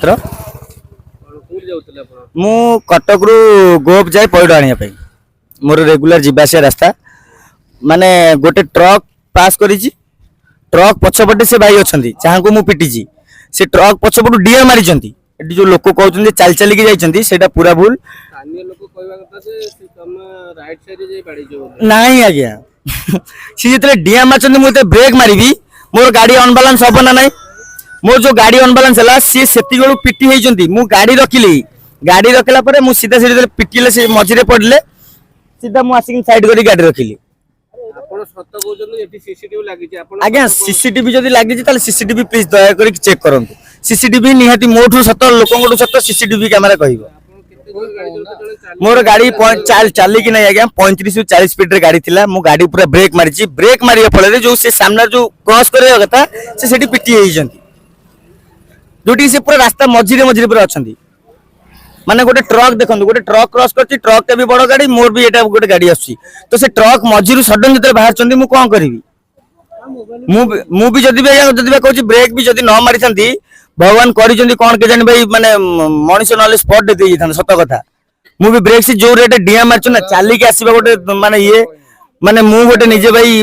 पात्र मु कटक रु गोप जाए पैड आने मोर रेगुलर जीवासिया रास्ता माने गोटे ट्रक पास करी ट्रक पछपटे से भाई अच्छा जहाँ को मुझे पिटी से ट्रक पछपटू डियर मारी जो लोक कहते चल चलिकी जाइए पूरा भूल नहीं आज्ञा सी जो डिया मार मुझे ब्रेक मारी मोर गाड़ी अनबालांस हम ना ना मोर जो गाड़ी अनबालांस है सी से पिटी होती मु गाड़ी रखिली गाड़ी रखला मुझे सीधा सीधा पिटिले से मझे पड़े सीधा मुझे साइड कर गाड़ी रखिली आज्ञा सीसीटीवी जब लगी सीसीटीवी प्लीज दया कर चेक करूँ सीसीटीवी निहाती मोठू सत लोक सत सीसीटीवी कैमेरा कह मोर गाड़ी चलिकी ना आज्ञा 35 ରୁ 40 स्पीड गाड़ी थी मो गाड़ी पूरा ब्रेक मारे फल जो से सामने जो क्रॉस करवा कथा से पिटी जो पूरा रास्ता मझे मझे पूरा अच्छा माने गोटे ट्रक देखो गोटे ट्रक क्रॉस कर ट्रक टे भी बड़ गाड़ी मोर भी एटा गोटे गाड़ी आसी तो से ट्रक मझी सडन जो बाहर मु कौन करी मुझे जदि कहूँ ब्रेक भी जदि न मारी भगवान करी कौन के जानी भाई माने मनीष ना स्पॉट दे सत कथा मुझे ब्रेक से जो रेट डिया मार ना चलिकी आसवा गोटे माने ये माने मु गोटे निजे भाई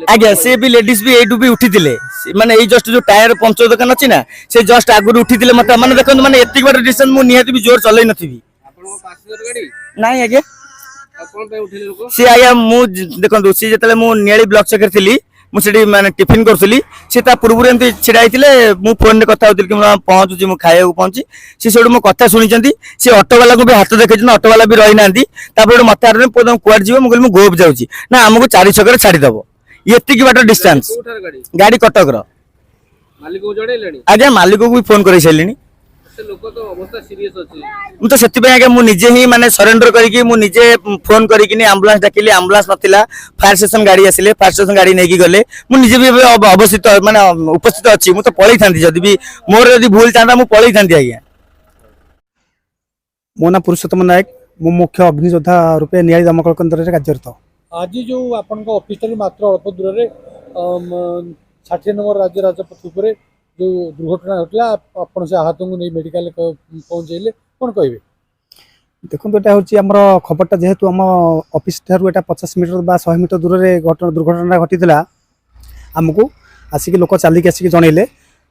आज्ञा से भी लेडीज भी एटू भी उठी माने जस्ट जो टायर पंचर दुकान अच्छी ना से जस्ट आगुरी उठी मत माने देखो माने एतिक बार डिस्टेंस मु निहाती भी जोर चलै नथि नहीं आज्ञा सी आज्ञा मु देखो सी जतले मु नियाली ब्लॉक चेकर थी मुझे माने टिफिन करूली सी पूर्व एमती छिड़ा मु फोन रे कथा होती कि पहुँचुची मु खाया पहुँची सी सब मो कथा शुणी सी ऑटो वाला को भी हाथ देखे ऑटो वाला भी रही ना मत कौन जी मुझे गोप जाऊँगी ना आमको 4 छक छाड़ीदेव ये बाट डिस्टेंस गाड़ी कटक आज्ञा मालिक को भी फोन कर सारे तो से आज्ञा मुझे ही माने सरेंडर करके मुझे फोन करके आम्बुलांस डाकिली आम्बुलांस नथिला फायर स्टेशन गाड़ी आसिले फायर स्टेशन गाड़ी नहीं गले मुझे भी अवस्थित माने उपस्थित अच्छी मुझे पलि था जदि भी मोर यदि भूल था मुझे पलि था आज्ञा मो ना पुरुषोत्तम नायक मु मुख्य अग्नियोद्धा रूपे नियाली दमकल केन्द्र कार्यरत आज जो आपण ऑफिस मात्र अल्प दूर में 60 नंबर राज्य राजपथ जो दुर्घटना घटला आपण से आहत को नहीं मेडिकल पहुंचेले कौन कहे देखो यहाँ हूँ आम खबरटा जेहेतु आम ऑफिस ठार 50 मीटर बा 100 मीटर दूर में दुर्घटना घटी आमको आसिक लोक चलिक आसिक जनइले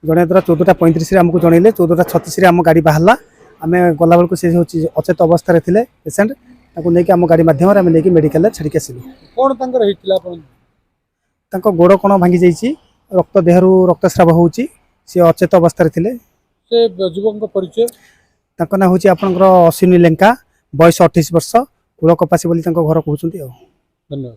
जन द्वारा 14:35 आमको जनइले 14:36 आम गाड़ी बाहरला आम गला बेलू से हूँ अचेत अवस्था थे पेसेंट नहीं आम गाड़ी मध्यम आम नहीं मेडिकल छाड़ी आसलु कौन गोड़ कौन भांगी जाइए रक्त देहरु रक्तस्राव होची सी अचेत अवस्था थे युवक परिचय ना हूँ आपंकर अश्विनी लेंका बयस 28 वर्ष कूल कपासी बोली घर कहते। धन्यवाद।